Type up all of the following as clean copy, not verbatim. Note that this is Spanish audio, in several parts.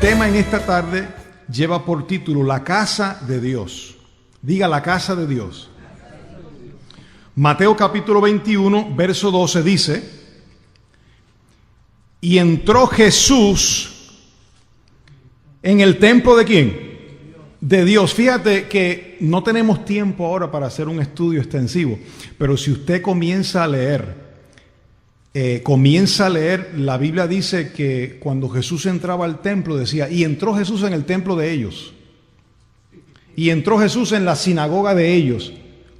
tema en esta tarde lleva por título La casa de Dios. Diga, la casa de Dios. Mateo capítulo 21, verso 12 dice: y entró Jesús en el templo ¿de quién? De Dios. Fíjate que no tenemos tiempo ahora para hacer un estudio extensivo, pero si usted comienza a leer, la Biblia dice que cuando Jesús entraba al templo decía, y entró Jesús en el templo de ellos, y entró Jesús en la sinagoga de ellos,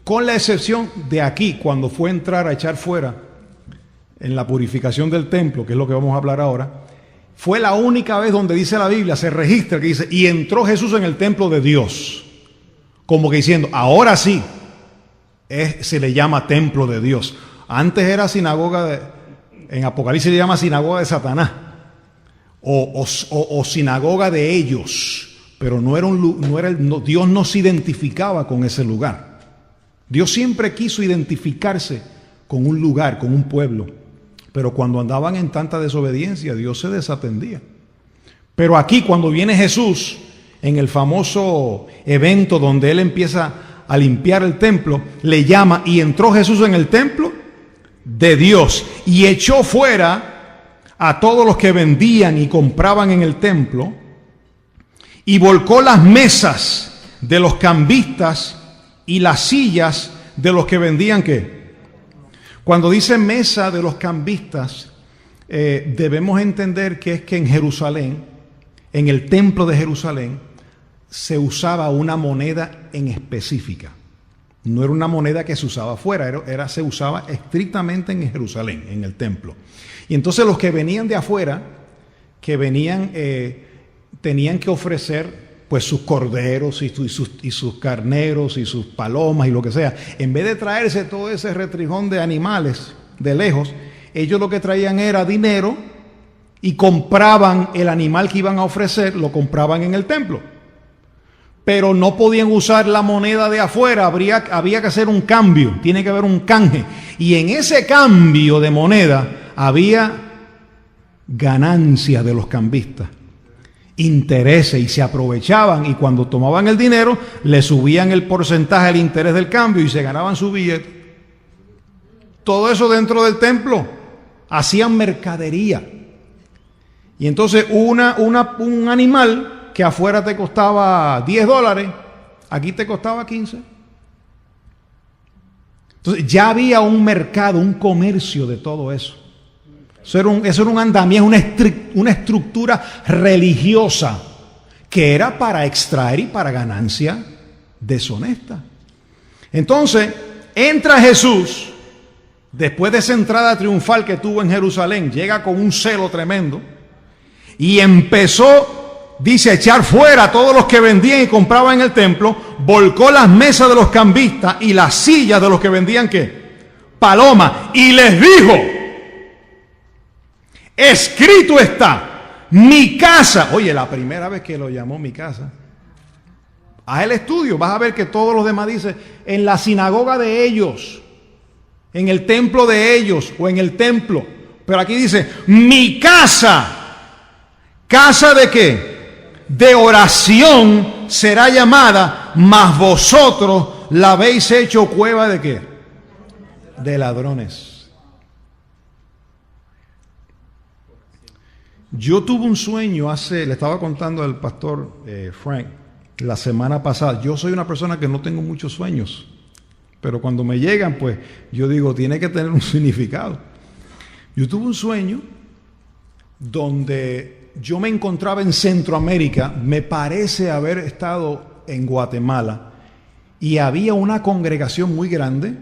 con la excepción de aquí, cuando fue a entrar a echar fuera en la purificación del templo, que es lo que vamos a hablar ahora. Fue la única vez donde dice la Biblia, se registra que dice, y entró Jesús en el templo de Dios, como que diciendo, ahora sí, se le llama templo de Dios. Antes era sinagoga en Apocalipsis se llama sinagoga de Satanás, o sinagoga de ellos, pero Dios no se identificaba con ese lugar. Dios siempre quiso identificarse con un lugar, con un pueblo, pero cuando andaban en tanta desobediencia, Dios se desatendía. Pero aquí, cuando viene Jesús, en el famoso evento donde Él empieza a limpiar el templo, le llama, y entró Jesús en el templo de Dios, y echó fuera a todos los que vendían y compraban en el templo, y volcó las mesas de los cambistas y las sillas de los que vendían ¿qué? Cuando dice mesa de los cambistas, debemos entender que es que en Jerusalén, en el templo de Jerusalén, se usaba una moneda en específica. No era una moneda que se usaba afuera, se usaba estrictamente en Jerusalén, en el templo. Y entonces los que venían de afuera, tenían que ofrecer pues sus corderos y sus carneros y sus palomas y lo que sea. En vez de traerse todo ese retrijón de animales de lejos, ellos lo que traían era dinero y compraban el animal que iban a ofrecer, lo compraban en el templo. Pero no podían usar la moneda de afuera, había que hacer un cambio, tiene que haber un canje. Y en ese cambio de moneda había ganancia de los cambistas, intereses, y se aprovechaban, y cuando tomaban el dinero le subían el porcentaje del interés del cambio y se ganaban su billete. Todo eso dentro del templo, hacían mercadería. Y entonces un animal que afuera te costaba $10, aquí te costaba 15. Entonces ya había un mercado, un comercio de todo eso. Eso era un andamiaje, una estructura religiosa que era para extraer y para ganancia deshonesta. Entonces, entra Jesús, después de esa entrada triunfal que tuvo en Jerusalén, llega con un celo tremendo y empezó, dice, a echar fuera a todos los que vendían y compraban en el templo, volcó las mesas de los cambistas y las sillas de los que vendían ¿qué? Paloma, y les dijo: escrito está, mi casa. Oye, la primera vez que lo llamó mi casa. Haz el estudio, vas a ver que todos los demás dicen en la sinagoga de ellos, en el templo de ellos o en el templo. Pero aquí dice, mi casa. ¿Casa de qué? De oración será llamada, mas vosotros la habéis hecho cueva de qué? De ladrones. Yo tuve un sueño le estaba contando al pastor Frank la semana pasada. Yo soy una persona que no tengo muchos sueños, pero cuando me llegan, pues yo digo, tiene que tener un significado. Yo tuve un sueño donde yo me encontraba en Centroamérica, me parece haber estado en Guatemala, y había una congregación muy grande,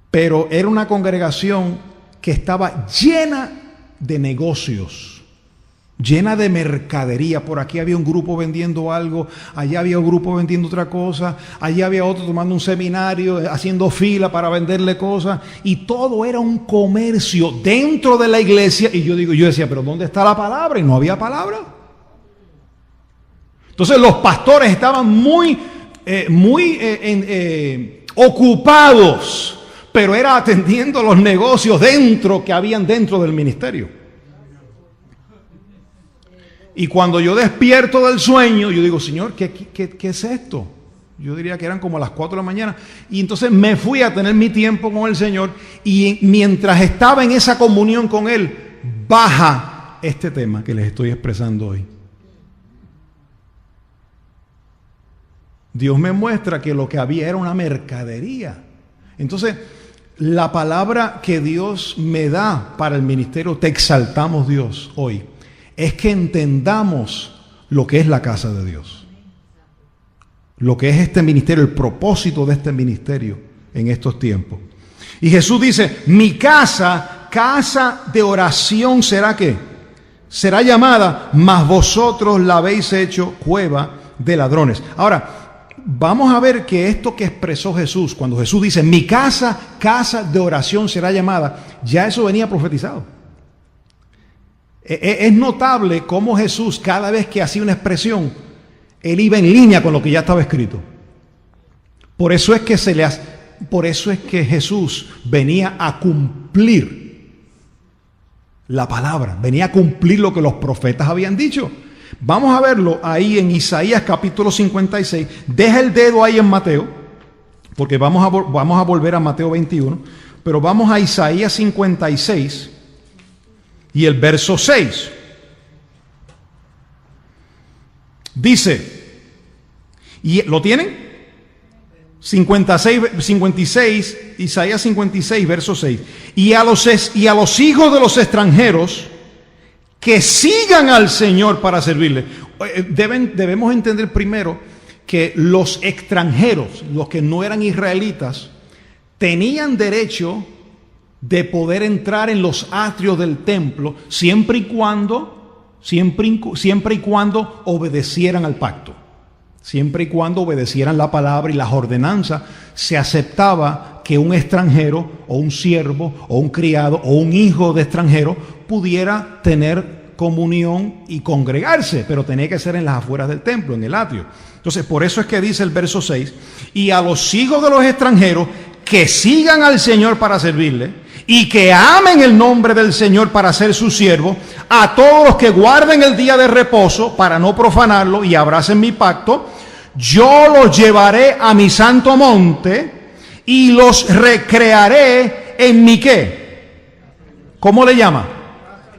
pero era una congregación que estaba llena de negocios, llena de mercadería. Por aquí había un grupo vendiendo algo, allá había un grupo vendiendo otra cosa, allá había otro tomando un seminario, haciendo fila para venderle cosas, y todo era un comercio dentro de la iglesia. Y yo decía, pero ¿dónde está la palabra? Y no había palabra. Entonces los pastores estaban muy ocupados, pero era atendiendo los negocios que habían dentro del ministerio. Y cuando yo despierto del sueño, yo digo, Señor, ¿qué es esto? Yo diría que eran como las 4 de la mañana. Y entonces me fui a tener mi tiempo con el Señor. Y mientras estaba en esa comunión con Él, baja este tema que les estoy expresando hoy. Dios me muestra que lo que había era una mercadería. Entonces, la palabra que Dios me da para el ministerio, te exaltamos Dios hoy, es que entendamos lo que es la casa de Dios. Lo que es este ministerio, el propósito de este ministerio en estos tiempos. Y Jesús dice, mi casa, casa de oración será ¿qué? Será llamada, mas vosotros la habéis hecho cueva de ladrones. Ahora, vamos a ver que esto que expresó Jesús, cuando Jesús dice, mi casa, casa de oración será llamada, ya eso venía profetizado. Es notable cómo Jesús, cada vez que hacía una expresión, Él iba en línea con lo que ya estaba escrito. Por eso es que Jesús venía a cumplir la palabra, venía a cumplir lo que los profetas habían dicho. Vamos a verlo ahí en Isaías capítulo 56. Deja el dedo ahí en Mateo, porque vamos a volver a Mateo 21, pero vamos a Isaías 56 y el verso 6. Dice, ¿y lo tienen? 56, Isaías 56, verso 6. Y a los hijos de los extranjeros que sigan al Señor para servirle. Debemos entender primero que los extranjeros, los que no eran israelitas, tenían derecho de poder entrar en los atrios del templo siempre y cuando obedecieran al pacto, siempre y cuando obedecieran la palabra y las ordenanzas. Se aceptaba que un extranjero o un siervo o un criado o un hijo de extranjero pudiera tener comunión y congregarse, pero tenía que ser en las afueras del templo, en el atrio. Entonces, por eso es que dice el verso 6, y a los hijos de los extranjeros que sigan al Señor para servirle, y que amen el nombre del Señor para ser su siervo, a todos los que guarden el día de reposo para no profanarlo y abracen mi pacto, yo los llevaré a mi santo monte y los recrearé en mi ¿qué? ¿Cómo le llama?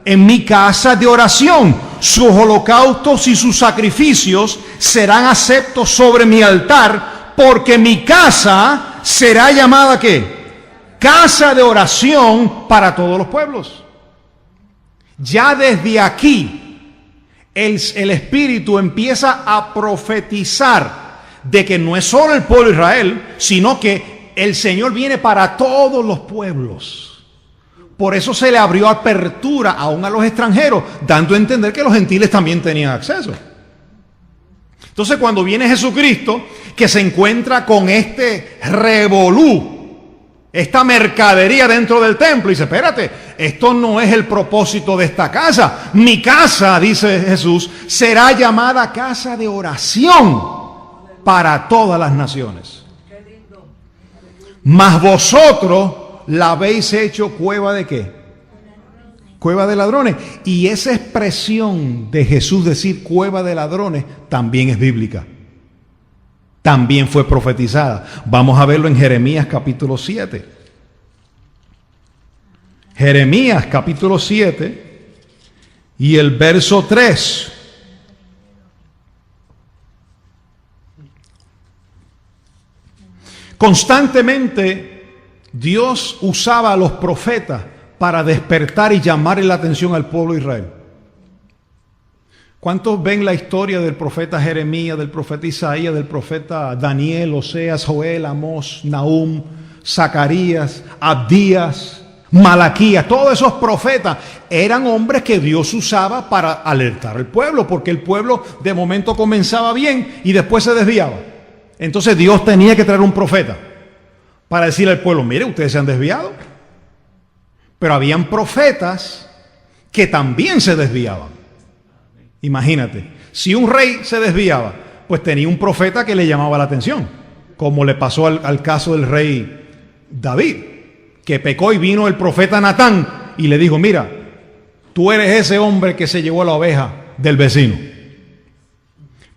En mi casa de oración. Sus holocaustos y sus sacrificios serán aceptos sobre mi altar, porque mi casa será llamada ¿qué? Casa de oración para todos los pueblos. Ya desde aquí el Espíritu empieza a profetizar de que no es solo el pueblo de Israel, sino que el Señor viene para todos los pueblos. Por eso se le abrió apertura aún a los extranjeros, dando a entender que los gentiles también tenían acceso. Entonces, cuando viene Jesucristo, que se encuentra con este revolú, esta mercadería dentro del templo, y dice, espérate, esto no es el propósito de esta casa. Mi casa, dice Jesús, será llamada casa de oración para todas las naciones. Mas vosotros la habéis hecho cueva de ¿qué? Cueva de ladrones. Y esa expresión de Jesús decir cueva de ladrones también es bíblica. También fue profetizada. Vamos a verlo en Jeremías capítulo 7. Jeremías capítulo 7 y el verso 3. Constantemente Dios usaba a los profetas para despertar y llamar la atención al pueblo de Israel. ¿Cuántos ven la historia del profeta Jeremías, del profeta Isaías, del profeta Daniel, Oseas, Joel, Amós, Nahum, Zacarías, Abdías, Malaquías? Todos esos profetas eran hombres que Dios usaba para alertar al pueblo, porque el pueblo de momento comenzaba bien y después se desviaba. Entonces Dios tenía que traer un profeta para decirle al pueblo, mire, ustedes se han desviado. Pero habían profetas que también se desviaban. Imagínate, si un rey se desviaba, pues tenía un profeta que le llamaba la atención, como le pasó al caso del rey David, que pecó y vino el profeta Natán y le dijo, mira, tú eres ese hombre que se llevó la oveja del vecino.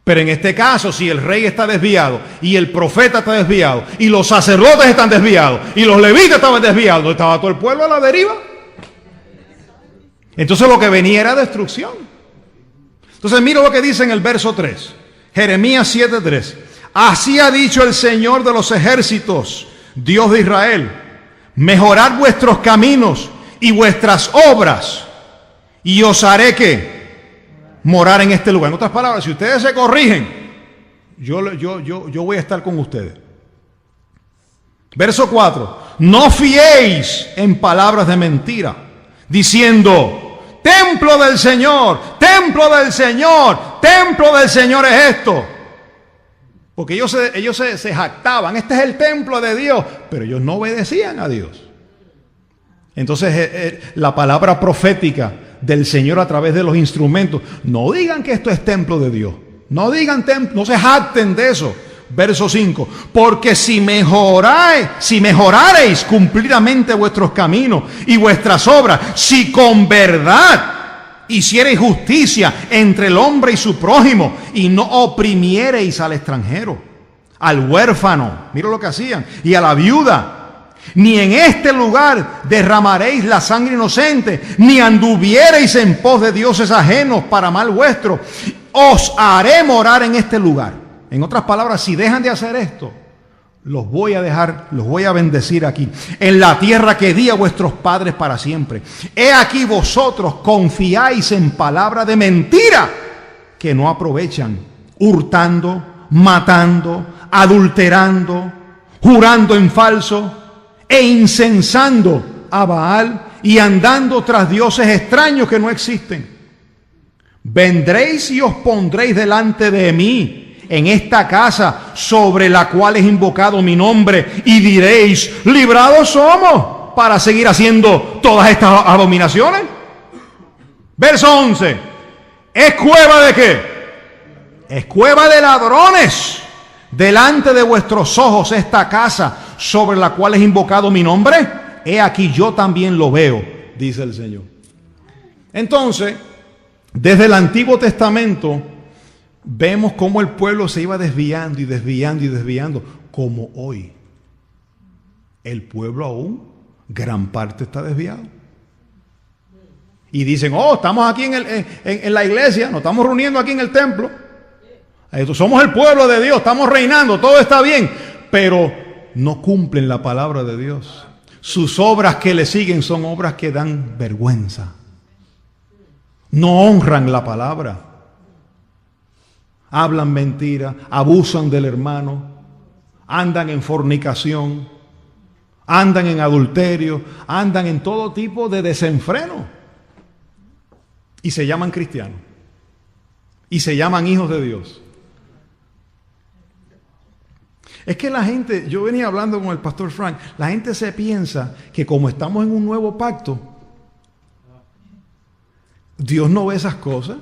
Pero en este caso, si el rey está desviado y el profeta está desviado y los sacerdotes están desviados y los levitas estaban desviados, ¿no estaba todo el pueblo a la deriva? Entonces lo que venía era destrucción. Entonces mira lo que dice en el verso 3, Jeremías 7:3. Así ha dicho el Señor de los ejércitos, Dios de Israel: mejorad vuestros caminos y vuestras obras, y os haré que morar en este lugar. En otras palabras, si ustedes se corrigen, yo voy a estar con ustedes. Verso 4. No fiéis en palabras de mentira, diciendo: templo del Señor, templo del Señor, templo del Señor es esto. Porque ellos se jactaban, este es el templo de Dios, pero ellos no obedecían a Dios. Entonces la palabra profética del Señor a través de los instrumentos, no digan que esto es templo de Dios, no digan templo, no se jacten de eso. Verso 5, porque si mejorareis cumplidamente vuestros caminos y vuestras obras, si con verdad hiciereis justicia entre el hombre y su prójimo, y no oprimiereis al extranjero, al huérfano, mira lo que hacían, y a la viuda, ni en este lugar derramaréis la sangre inocente, ni anduviereis en pos de dioses ajenos para mal vuestro, os haré morar en este lugar. En otras palabras, si dejan de hacer esto, los voy a bendecir aquí, en la tierra que di a vuestros padres para siempre. He aquí vosotros confiáis en palabra de mentira, que no aprovechan, hurtando, matando, adulterando, jurando en falso, e incensando a Baal y andando tras dioses extraños que no existen. Vendréis y os pondréis delante de mí en esta casa sobre la cual es invocado mi nombre, y diréis: librados somos para seguir haciendo todas estas abominaciones. Verso 11. ¿Es cueva de qué? Es cueva de ladrones delante de vuestros ojos esta casa sobre la cual es invocado mi nombre. He aquí yo también lo veo, dice el Señor. Entonces, desde el Antiguo Testamento vemos cómo el pueblo se iba desviando y desviando y desviando, como hoy. El pueblo aún, gran parte está desviado. Y dicen: oh, estamos aquí en la iglesia, nos estamos reuniendo aquí en el templo. Somos el pueblo de Dios, estamos reinando, todo está bien. Pero no cumplen la palabra de Dios. Sus obras que le siguen son obras que dan vergüenza. No honran la palabra. Hablan mentira, abusan del hermano, andan en fornicación, andan en adulterio, andan en todo tipo de desenfreno. Y se llaman cristianos. Y se llaman hijos de Dios. Es que la gente, yo venía hablando con el pastor Frank, la gente se piensa que como estamos en un nuevo pacto, Dios no ve esas cosas.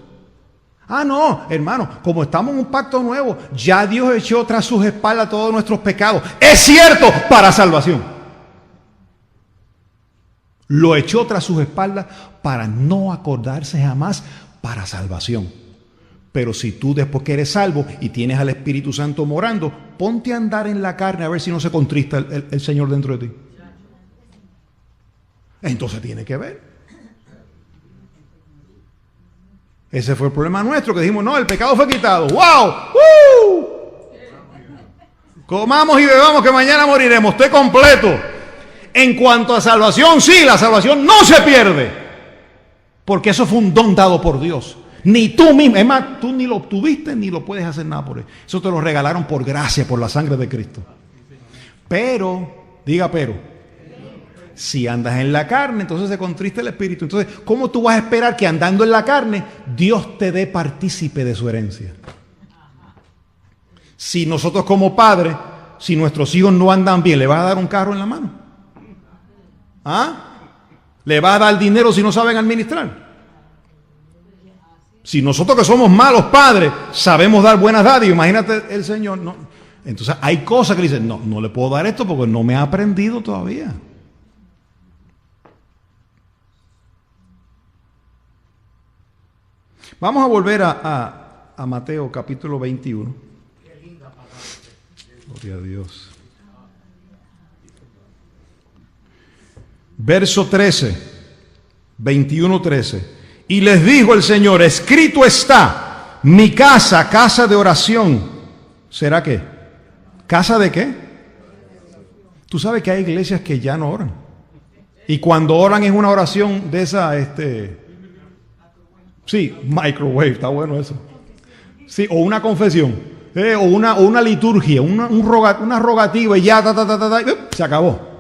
Ah, no, hermano, como estamos en un pacto nuevo, ya Dios echó tras sus espaldas todos nuestros pecados. Es cierto, para salvación. Lo echó tras sus espaldas para no acordarse jamás, para salvación. Pero si tú, después que eres salvo y tienes al Espíritu Santo morando, ponte a andar en la carne a ver si no se contrista el Señor dentro de ti. Entonces tiene que ver. Ese fue el problema nuestro, que dijimos: no, el pecado fue quitado. ¡Wow! Comamos y bebamos que mañana moriremos. Estoy completo. En cuanto a salvación, sí, la salvación no se pierde. Porque eso fue un don dado por Dios. Ni tú mismo, es más, tú ni lo obtuviste ni lo puedes hacer nada por eso. Eso te lo regalaron por gracia, por la sangre de Cristo. Pero, diga pero, si andas en la carne, entonces se contrista el Espíritu. Entonces, ¿cómo tú vas a esperar que andando en la carne Dios te dé partícipe de su herencia? Si nosotros como padres, si nuestros hijos no andan bien, ¿le vas a dar un carro en la mano? ¿Ah? ¿Le vas a dar dinero si no saben administrar? Si nosotros que somos malos padres sabemos dar buenas dádivas, imagínate el Señor. No. Entonces hay cosas que dicen: no le puedo dar esto porque no me ha aprendido todavía. Vamos a volver a Mateo capítulo 21. Gloria a Dios. Verso 13, 21:13. Y les dijo el Señor, escrito está, mi casa, casa de oración, ¿será qué? ¿Casa de qué? Tú sabes que hay iglesias que ya no oran. Y cuando oran es una oración de esa, sí, microwave, está bueno eso. Sí, o una confesión, o una liturgia, una rogativa y ya, se acabó.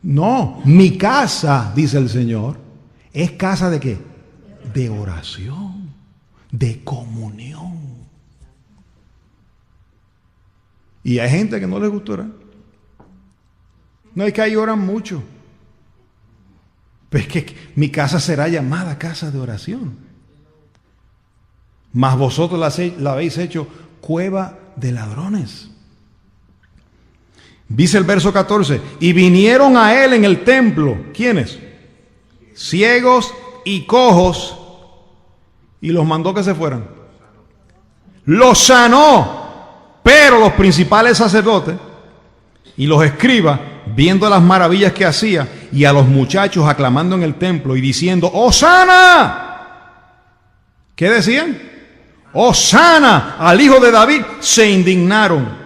No, mi casa, dice el Señor, es casa de qué? De oración, de comunión. Y hay gente que no les gusta orar. No, es que ahí oran mucho. Pero es que mi casa será llamada casa de oración. Mas vosotros la habéis hecho cueva de ladrones. Dice el verso 14, y vinieron a él en el templo, ¿quiénes? Ciegos y cojos, y los mandó que se fueran. Los sanó, pero los principales sacerdotes y los escribas, viendo las maravillas que hacía, y a los muchachos aclamando en el templo y diciendo, ¡Hosana! ¿Qué decían? ¡Hosana al hijo de David! Se indignaron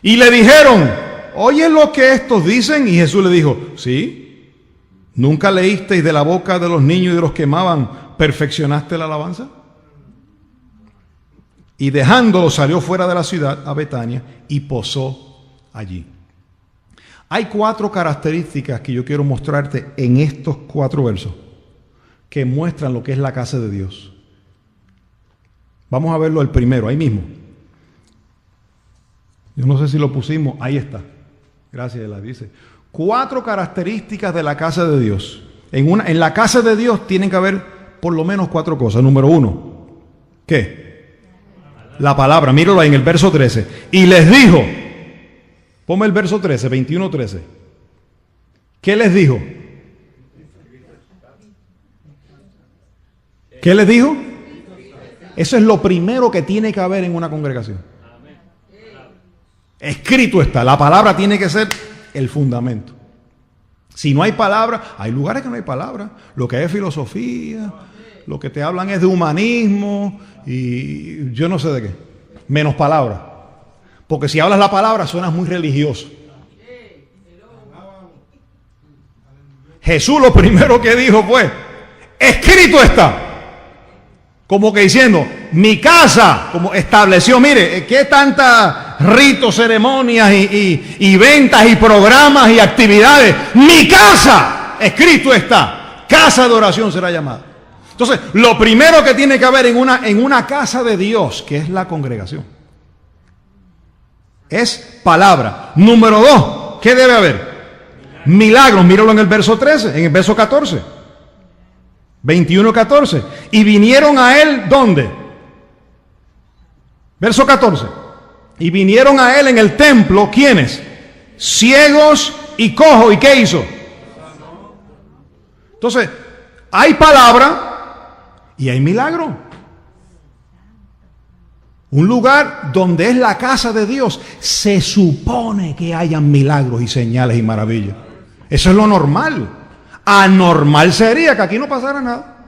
y le dijeron, ¿oye lo que estos dicen? Y Jesús le dijo, sí. ¿Nunca leísteis de la boca de los niños y de los que amaban, perfeccionaste la alabanza? Y dejándolo salió fuera de la ciudad a Betania y posó allí. Hay 4 características que yo quiero mostrarte en estos 4 versos que muestran lo que es la casa de Dios. Vamos a verlo el primero, ahí mismo. Yo no sé si lo pusimos, ahí está. Gracias, la dice. 4 características de la casa de Dios. En la casa de Dios tienen que haber por lo menos 4 cosas. Número 1, ¿qué? La palabra, míralo ahí en el verso 13. Y les dijo, ponme el verso 13, 21:13. ¿Qué les dijo? ¿Qué les dijo? Eso es lo primero que tiene que haber en una congregación. Escrito está, la palabra tiene que ser el fundamento. Si no hay palabra, hay lugares que no hay palabra. Lo que es filosofía, lo que te hablan es de humanismo y yo no sé de qué. Menos palabra. Porque si hablas la palabra suenas muy religioso. Jesús lo primero que dijo fue, escrito está. Como que diciendo, mi casa, como estableció, mire, ¿qué tantas ritos, ceremonias y ventas y programas y actividades? Mi casa, escrito está, casa de oración será llamada. Entonces, lo primero que tiene que haber en una casa de Dios, que es la congregación, es palabra. Número 2, ¿qué debe haber? Milagros, míralo en el verso 13, en el verso 14. 21:14. Y vinieron a él, ¿dónde? Verso 14. Y vinieron a él en el templo, ¿quiénes? Ciegos y cojos. ¿Y qué hizo? Entonces, hay palabra y hay milagro. Un lugar donde es la casa de Dios, se supone que hayan milagros y señales y maravillas. Eso es lo normal. Anormal sería que aquí no pasara nada.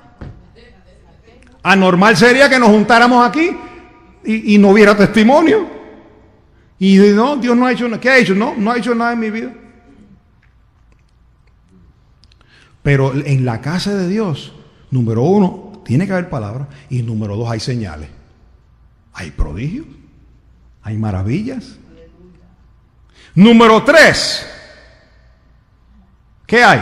Anormal sería que nos juntáramos aquí y no hubiera testimonio. Y no, Dios no ha hecho nada. ¿Qué ha hecho? No ha hecho nada en mi vida. Pero en la casa de Dios, número 1, tiene que haber palabra. Y número 2, hay señales. Hay prodigios. Hay maravillas. Número 3, ¿qué hay?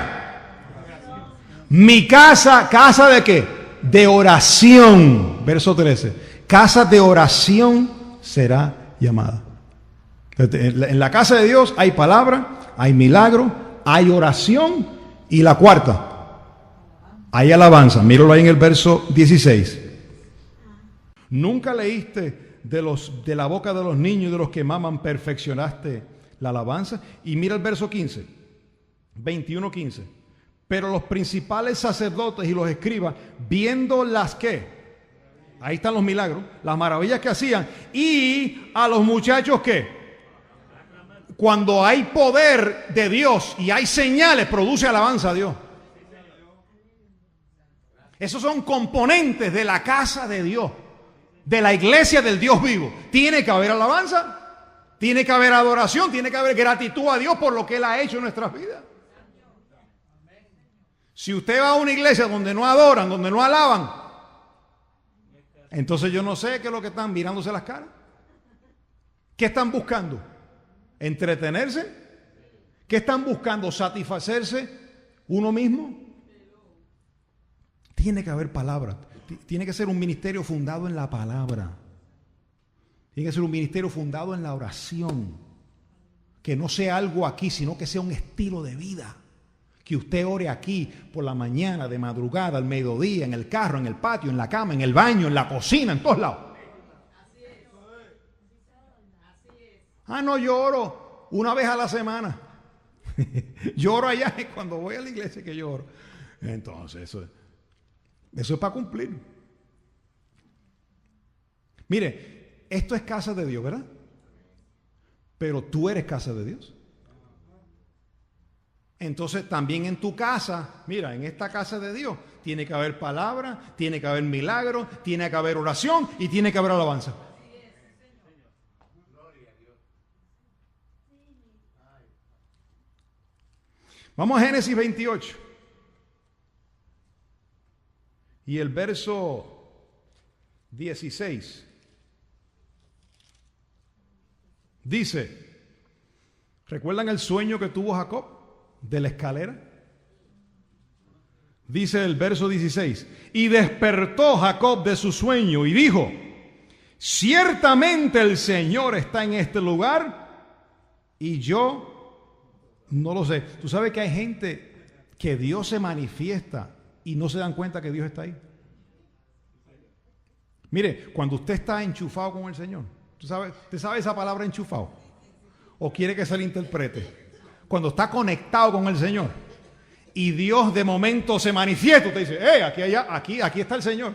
Mi casa, ¿casa de qué? De oración. Verso 13. Casa de oración será llamada. En la casa de Dios hay palabra, hay milagro, hay oración y la cuarta, hay alabanza. Míralo ahí en el verso 16. ¿Nunca leíste de la boca de los niños y de los que maman perfeccionaste la alabanza? Y mira el verso 15, 21:15. Pero los principales sacerdotes y los escribas, viendo las que, ahí están los milagros, las maravillas que hacían, y a los muchachos que, cuando hay poder de Dios y hay señales, produce alabanza a Dios. Esos son componentes de la casa de Dios, de la iglesia del Dios vivo. Tiene que haber alabanza, tiene que haber adoración, tiene que haber gratitud a Dios por lo que Él ha hecho en nuestras vidas. Si usted va a una iglesia donde no adoran, donde no alaban, entonces yo no sé qué es lo que están mirándose las caras. ¿Qué están buscando? ¿Entretenerse? ¿Qué están buscando? ¿Satisfacerse uno mismo? Tiene que haber palabra. Tiene que ser un ministerio fundado en la palabra. Tiene que ser un ministerio fundado en la oración. Que no sea algo aquí, sino que sea un estilo de vida. Que usted ore aquí por la mañana, de madrugada, al mediodía, en el carro, en el patio, en la cama, en el baño, en la cocina, en todos lados. Ah, no, yo oro una vez a la semana. Yo oro allá cuando voy a la iglesia que yo oro. Entonces, eso es para cumplir. Mire, esto es casa de Dios, ¿verdad? Pero tú eres casa de Dios. Entonces también en tu casa, mira, en esta casa de Dios, tiene que haber palabra, tiene que haber milagro, tiene que haber oración y tiene que haber alabanza. Vamos a Génesis 28. Y el verso 16. Dice, ¿recuerdan el sueño que tuvo Jacob de la escalera? Dice el verso 16, y despertó Jacob de su sueño y dijo, ciertamente el Señor está en este lugar y yo no lo sé. Tú sabes que hay gente que Dios se manifiesta y no se dan cuenta que Dios está ahí. Mire, cuando usted está enchufado con el Señor, ¿usted sabe esa palabra enchufado? ¿O quiere que se le interprete? Cuando está conectado con el Señor y Dios de momento se manifiesta, usted dice, aquí está el Señor.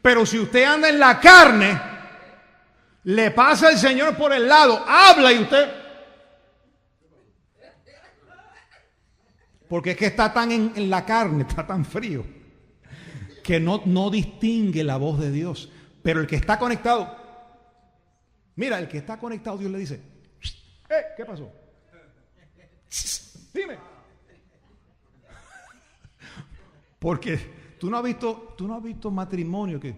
Pero si usted anda en la carne, le pasa el Señor por el lado, habla y usted... Porque es que está tan en la carne, está tan frío, que no distingue la voz de Dios. Pero el que está conectado, mira, el que está conectado, Dios le dice, ¿qué pasó? Dime. Porque tú no has visto matrimonio que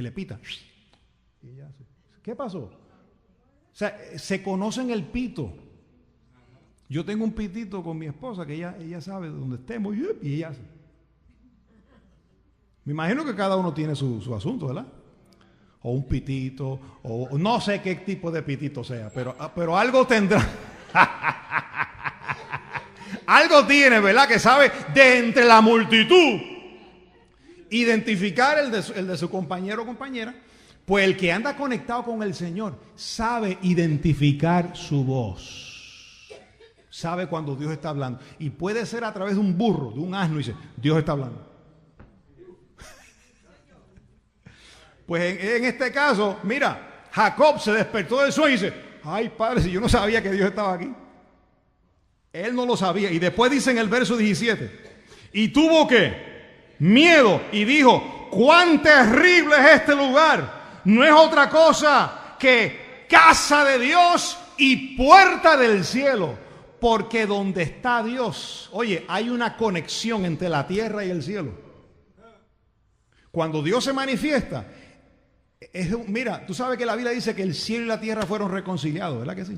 le pita. Y ella hace, ¿qué pasó? O sea, se conocen el pito. Yo tengo un pitito con mi esposa que ella sabe dónde estemos y ella hace. Me imagino que cada uno tiene su asunto, ¿verdad? O un pitito, o no sé qué tipo de pitito sea, pero algo tendrá. Algo tiene, ¿verdad? Que sabe de entre la multitud identificar el de su compañero o compañera. Pues el que anda conectado con el Señor sabe identificar su voz. Sabe cuando Dios está hablando. Y puede ser a través de un burro, de un asno, y dice, Dios está hablando. Pues en este caso, mira, Jacob se despertó del sueño y dice, ay padre, si yo no sabía que Dios estaba aquí. Él no lo sabía. Y después dice en el verso 17, y tuvo que miedo y dijo, cuán terrible es este lugar. No es otra cosa que casa de Dios y puerta del cielo. Porque donde está Dios, oye, hay una conexión entre la tierra y el cielo. Cuando Dios se manifiesta, mira, tú sabes que la Biblia dice que el cielo y la tierra fueron reconciliados, ¿verdad que sí?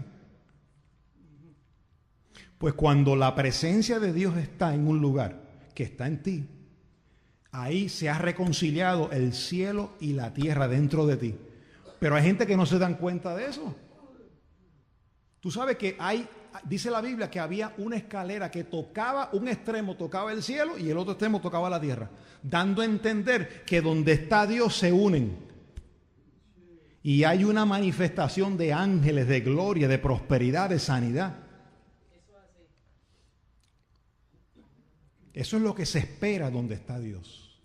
Pues cuando la presencia de Dios está en un lugar que está en ti, ahí se ha reconciliado el cielo y la tierra dentro de ti. Pero hay gente que no se dan cuenta de eso. Tú sabes que dice la Biblia que había una escalera que tocaba, un extremo tocaba el cielo y el otro extremo tocaba la tierra, dando a entender que donde está Dios se unen. Y hay una manifestación de ángeles, de gloria, de prosperidad, de sanidad. Eso es lo que se espera donde está Dios.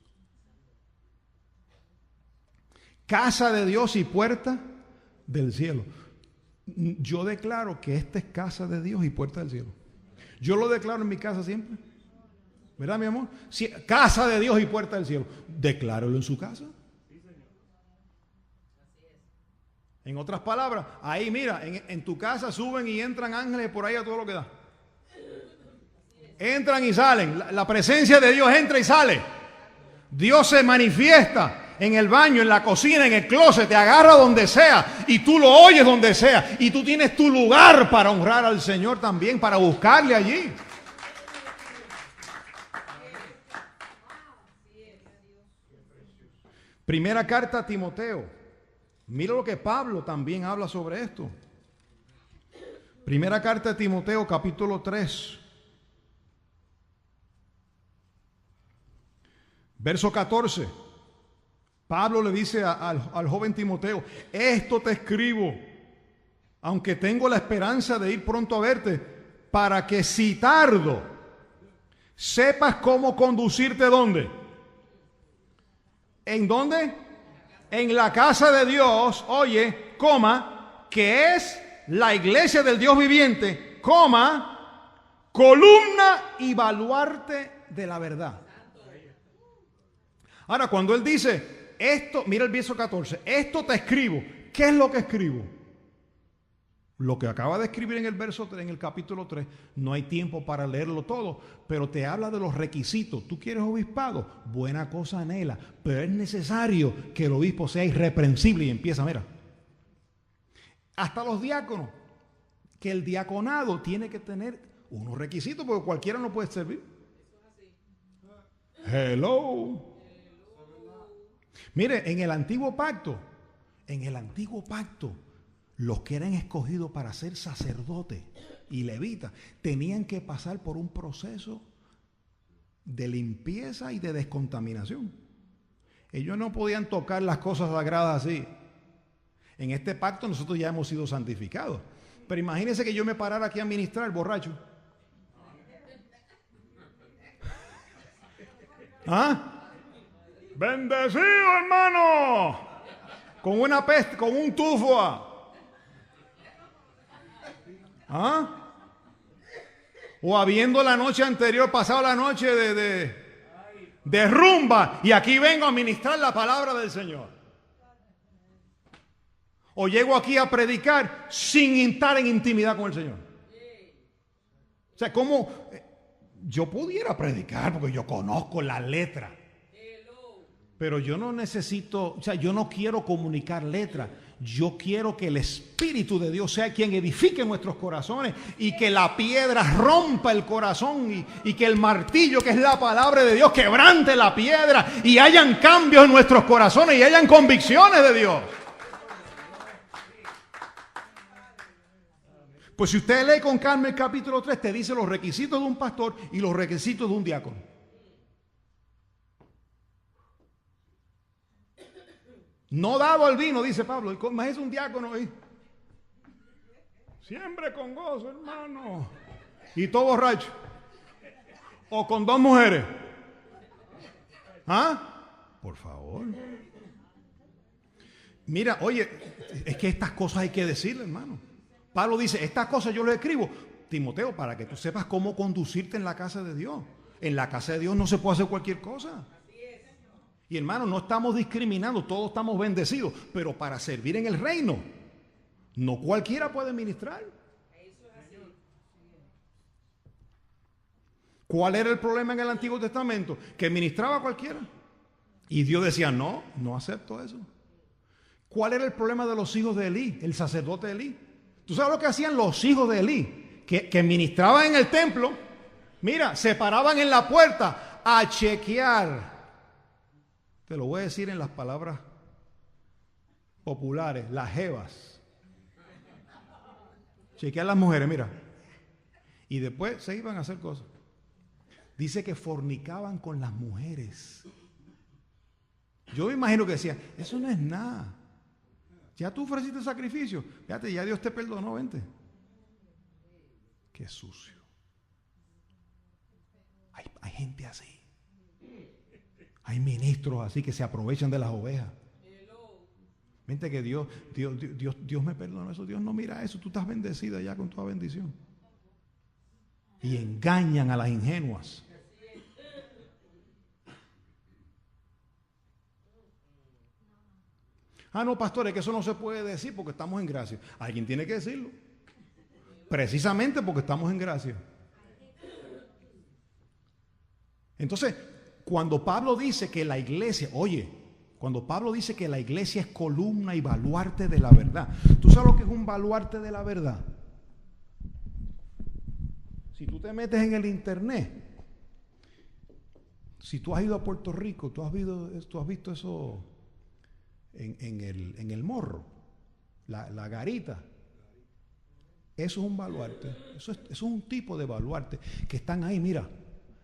Casa de Dios y puerta del cielo. Yo declaro que esta es casa de Dios y puerta del cielo. Yo lo declaro en mi casa siempre. ¿Verdad, mi amor? Casa de Dios y puerta del cielo. Decláralo en su casa. En otras palabras, ahí mira, en tu casa suben y entran ángeles por ahí a todo lo que da. Entran y salen. La presencia de Dios entra y sale. Dios se manifiesta en el baño, en la cocina, en el closet, te agarra donde sea y tú lo oyes donde sea. Y tú tienes tu lugar para honrar al Señor también, para buscarle allí. Primera carta a Timoteo. Mira lo que Pablo también habla sobre esto. Primera carta a Timoteo, capítulo 3. Verso 14. Pablo le dice al joven Timoteo: esto te escribo, aunque tengo la esperanza de ir pronto a verte, para que si tardo, sepas cómo conducirte. ¿Dónde? ¿En dónde? En la casa de Dios, oye, coma, que es la iglesia del Dios viviente, coma, columna y baluarte de la verdad. Ahora, cuando él dice esto, mira el verso 14, esto te escribo. ¿Qué es lo que escribo? Lo que acaba de escribir en el verso 3, en el capítulo 3, no hay tiempo para leerlo todo, pero te habla de los requisitos. ¿Tú quieres obispado? Buena cosa anhela, pero es necesario que el obispo sea irreprensible. Y empieza, mira, hasta los diáconos, que el diaconado tiene que tener unos requisitos, porque cualquiera no puede servir. Hello. Mire, en el antiguo pacto, los que eran escogidos para ser sacerdotes y levitas tenían que pasar por un proceso de limpieza y de descontaminación. Ellos no podían tocar las cosas sagradas así. En este pacto nosotros ya hemos sido santificados. Pero imagínense que yo me parara aquí a ministrar borracho. ¿Ah? Bendecido, hermano. Con una peste, con un tufo. ¿Ah? O habiendo la noche anterior pasado la noche de rumba y aquí vengo a ministrar la palabra del Señor. O llego aquí a predicar sin estar en intimidad con el Señor. O sea, ¿cómo yo pudiera predicar? Porque yo conozco la letra. Pero yo no necesito, o sea, yo no quiero comunicar letra. Yo quiero que el Espíritu de Dios sea quien edifique nuestros corazones y que la piedra rompa el corazón y que el martillo, que es la palabra de Dios, quebrante la piedra y hayan cambios en nuestros corazones y hayan convicciones de Dios. Pues si usted lee con calma el capítulo 3, te dice los requisitos de un pastor y los requisitos de un diácono. No dado al vino, dice Pablo. Más es un diácono ahí. Siempre con gozo, hermano. Y todo borracho. O con dos mujeres. ¿Ah? Por favor. Mira, oye, es que estas cosas hay que decirle, hermano. Pablo dice, estas cosas yo les escribo, Timoteo, para que tú sepas cómo conducirte en la casa de Dios. En la casa de Dios no se puede hacer cualquier cosa. Y hermano, no estamos discriminando, todos estamos bendecidos, pero para servir en el reino, no cualquiera puede ministrar. ¿Cuál era el problema en el Antiguo Testamento? Que ministraba cualquiera. Y Dios decía, no, no acepto eso. ¿Cuál era el problema de los hijos de Elí, el sacerdote de Elí? ¿Tú sabes lo que hacían los hijos de Elí? Que ministraban en el templo, mira, se paraban en la puerta a chequear. Te lo voy a decir en las palabras populares, las jevas. Chequear las mujeres, mira. Y después se iban a hacer cosas. Dice que fornicaban con las mujeres. Yo me imagino que decía, eso no es nada. Ya tú ofreciste sacrificio. Fíjate, ya Dios te perdonó, vente. Qué sucio. Hay gente así. Hay ministros así que se aprovechan de las ovejas. Mente que Dios me perdona eso. Dios no mira eso. Tú estás bendecida ya con toda bendición. Y engañan a las ingenuas. No, pastores, que eso no se puede decir porque estamos en gracia. Alguien tiene que decirlo. Precisamente porque estamos en gracia. Entonces, cuando Pablo dice que la iglesia, cuando Pablo dice que la iglesia es columna y baluarte de la verdad, ¿tú sabes lo que es un baluarte de la verdad? Si tú te metes en el internet, si tú has ido a Puerto Rico, tú has visto eso en el morro, la garita. Eso es un baluarte, eso es un tipo de baluarte que están ahí, mira.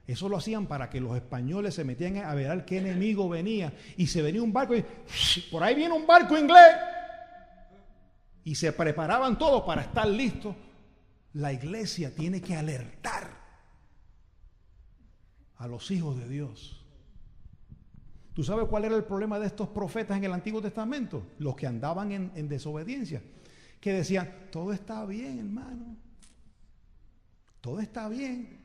Eso lo hacían para que los españoles se metían a ver qué enemigo venía. Y se venía un barco y por ahí viene un barco inglés. Y se preparaban todos para estar listos. La iglesia tiene que alertar a los hijos de Dios. ¿Tú sabes cuál era el problema de estos profetas en el Antiguo Testamento? Los que andaban en desobediencia. Que decían, todo está bien, hermano. Todo está bien.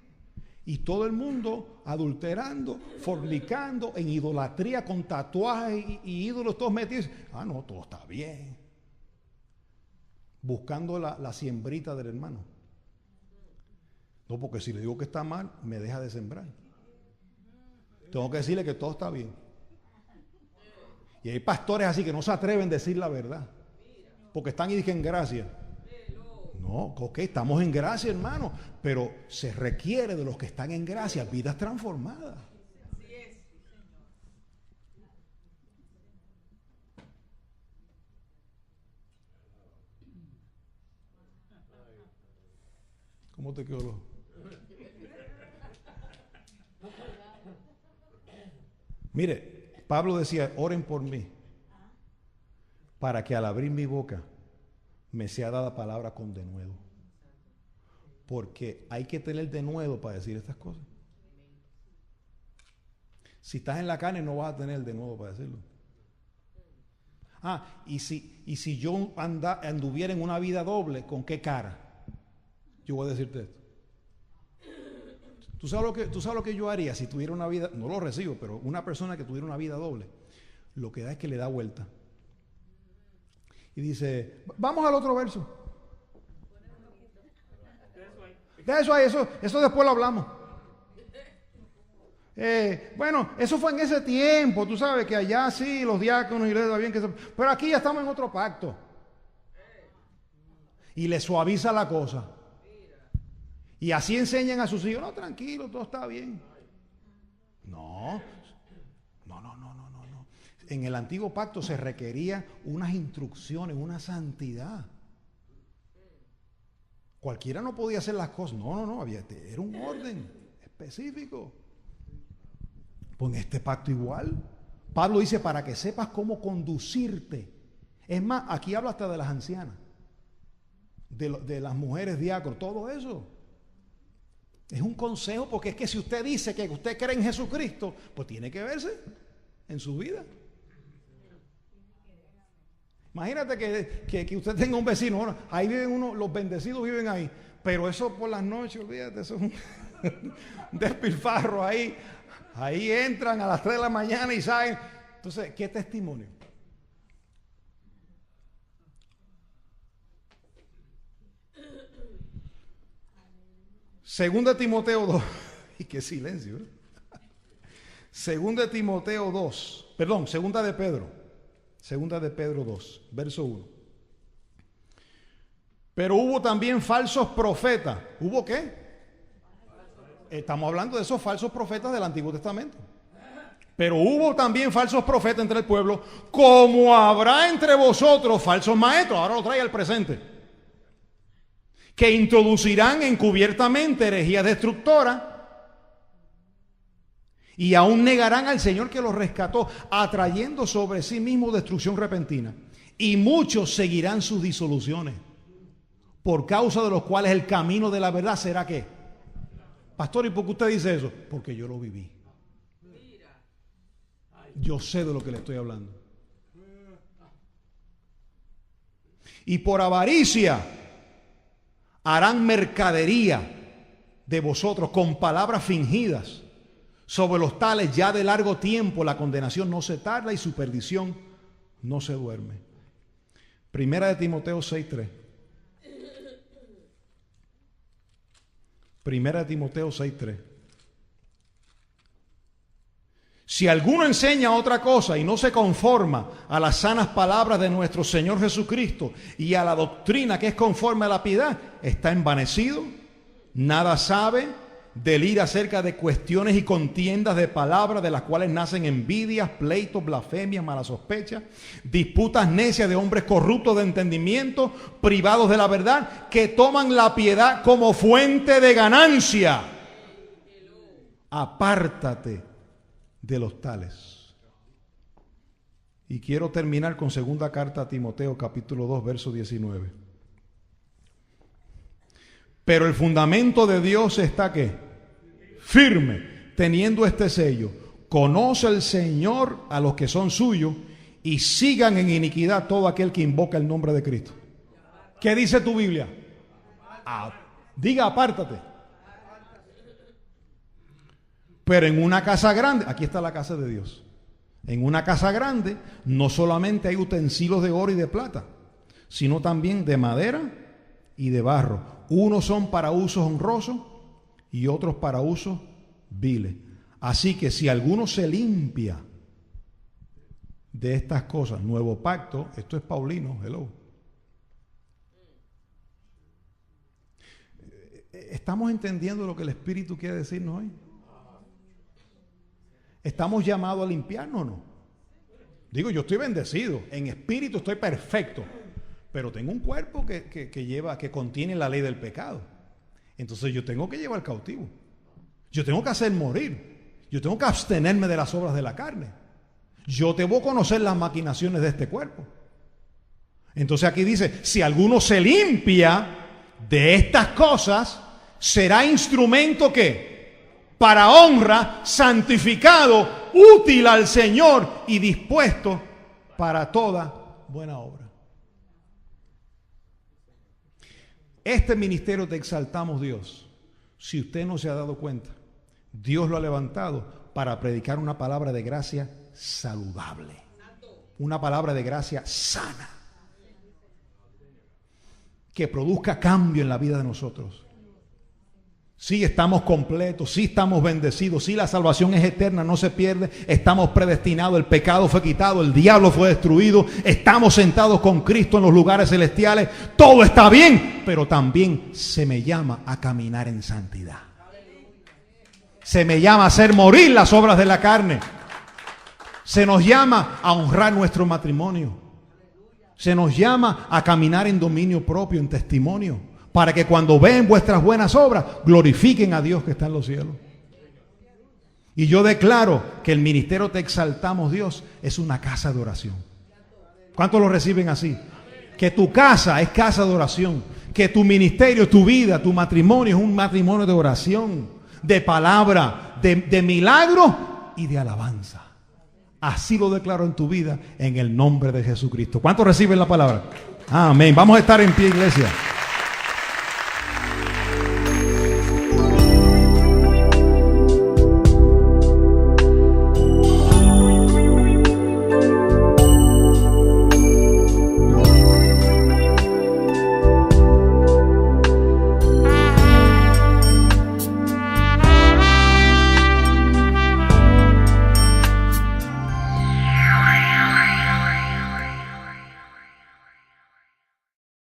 Y todo el mundo adulterando, fornicando, en idolatría con tatuajes y ídolos todos metidos. No, todo está bien. Buscando la siembrita del hermano. No, porque si le digo que está mal, me deja de sembrar. Tengo que decirle que todo está bien. Y hay pastores así que no se atreven a decir la verdad. Porque están y dicen gracias. No, ok, estamos en gracia, hermano, pero se requiere de los que están en gracia, vidas transformadas. Así es. ¿Cómo te quedó? Mire, Pablo decía, oren por mí, para que al abrir mi boca me sea dada palabra con denuedo. Porque hay que tener denuedo para decir estas cosas. Si estás en la carne no vas a tener denuedo para decirlo. Y si yo anduviera en una vida doble, ¿con qué cara? Yo voy a decirte esto. ¿Tú sabes lo que yo haría si tuviera una vida, no lo recibo, pero una persona que tuviera una vida doble, lo que da es que le da vuelta. Y dice, vamos al otro verso. Eso después lo hablamos. Bueno, eso fue en ese tiempo, tú sabes que allá sí, los diáconos y les da bien que pero aquí ya estamos en otro pacto. Y le suaviza la cosa. Y así enseñan a sus hijos, no, tranquilo, todo está bien. No. En el antiguo pacto se requería unas instrucciones, una santidad. Cualquiera no podía hacer las cosas. No, era un orden específico. Pues en este pacto igual. Pablo dice, para que sepas cómo conducirte. Es más, aquí habla hasta de las ancianas, de las mujeres diáconos, todo eso. Es un consejo, porque es que si usted dice que usted cree en Jesucristo, pues tiene que verse en su vida. Imagínate que usted tenga un vecino, bueno, ahí viven los bendecidos viven ahí, pero eso por las noches, olvídate, eso es un despilfarro ahí. Ahí entran a las 3 de la mañana y salen. Entonces, ¿qué testimonio? Segunda Timoteo 2. Y qué silencio, ¿no? Segunda Timoteo 2. Perdón, segunda de Pedro. Segunda de Pedro 2, verso 1. Pero hubo también falsos profetas. ¿Hubo qué? Estamos hablando de esos falsos profetas del Antiguo Testamento. Pero hubo también falsos profetas entre el pueblo, como habrá entre vosotros falsos maestros. Ahora lo trae al presente. Que introducirán encubiertamente herejías destructoras y aún negarán al Señor que los rescató, atrayendo sobre sí mismo destrucción repentina. Y muchos seguirán sus disoluciones, por causa de los cuales el camino de la verdad será ¿qué? Pastor, ¿y por qué usted dice eso? Porque yo lo viví. Yo sé de lo que le estoy hablando. Y por avaricia harán mercadería de vosotros con palabras fingidas. Sobre los tales ya de largo tiempo la condenación no se tarda y su perdición no se duerme. Primera de Timoteo 6:3. Primera de Timoteo 6:3. Si alguno enseña otra cosa y no se conforma a las sanas palabras de nuestro Señor Jesucristo y a la doctrina que es conforme a la piedad, está envanecido, nada sabe, delira acerca de cuestiones y contiendas de palabras de las cuales nacen envidias, pleitos, blasfemias, malas sospechas, disputas necias de hombres corruptos de entendimiento, privados de la verdad, que toman la piedad como fuente de ganancia. Apártate de los tales. Y quiero terminar con segunda carta a Timoteo, capítulo 2, verso 19. Pero el fundamento de Dios está ¿qué? Firme, teniendo este sello: conoce el Señor a los que son suyos, y sigan en iniquidad todo aquel que invoca el nombre de Cristo. ¿Qué dice tu Biblia? Diga, apártate. Pero en una casa grande, aquí está la casa de Dios. En una casa grande no solamente hay utensilios de oro y de plata, sino también de madera y de barro. Unos son para usos honrosos y otros para usos viles. Así que si alguno se limpia de estas cosas, nuevo pacto, esto es Paulino, hello. ¿Estamos entendiendo lo que el Espíritu quiere decirnos hoy? ¿Estamos llamados a limpiarnos o no? Digo, yo estoy bendecido, en espíritu estoy perfecto, pero tengo un cuerpo que contiene la ley del pecado. Entonces yo tengo que llevar cautivo. Yo tengo que hacer morir. Yo tengo que abstenerme de las obras de la carne. Yo debo conocer las maquinaciones de este cuerpo. Entonces aquí dice, si alguno se limpia de estas cosas, será instrumento ¿qué? Para honra, santificado, útil al Señor y dispuesto para toda buena obra. Este ministerio Te Exaltamos, Dios, si usted no se ha dado cuenta, Dios lo ha levantado para predicar una palabra de gracia saludable, una palabra de gracia sana, que produzca cambio en la vida de nosotros. Sí, estamos completos, sí estamos bendecidos, sí la salvación es eterna, no se pierde, estamos predestinados, el pecado fue quitado, el diablo fue destruido, estamos sentados con Cristo en los lugares celestiales, todo está bien, pero también se me llama a caminar en santidad. Se me llama a hacer morir las obras de la carne. Se nos llama a honrar nuestro matrimonio. Se nos llama a caminar en dominio propio, en testimonio, para que cuando ven vuestras buenas obras, glorifiquen a Dios que está en los cielos. Y yo declaro que el ministerio Te Exaltamos, Dios, es una casa de oración. ¿Cuántos lo reciben así? Que tu casa es casa de oración. Que tu ministerio, tu vida, tu matrimonio es un matrimonio de oración, de palabra, de milagro y de alabanza. Así lo declaro en tu vida, en el nombre de Jesucristo. ¿Cuántos reciben la palabra? Amén. Vamos a estar en pie, iglesia.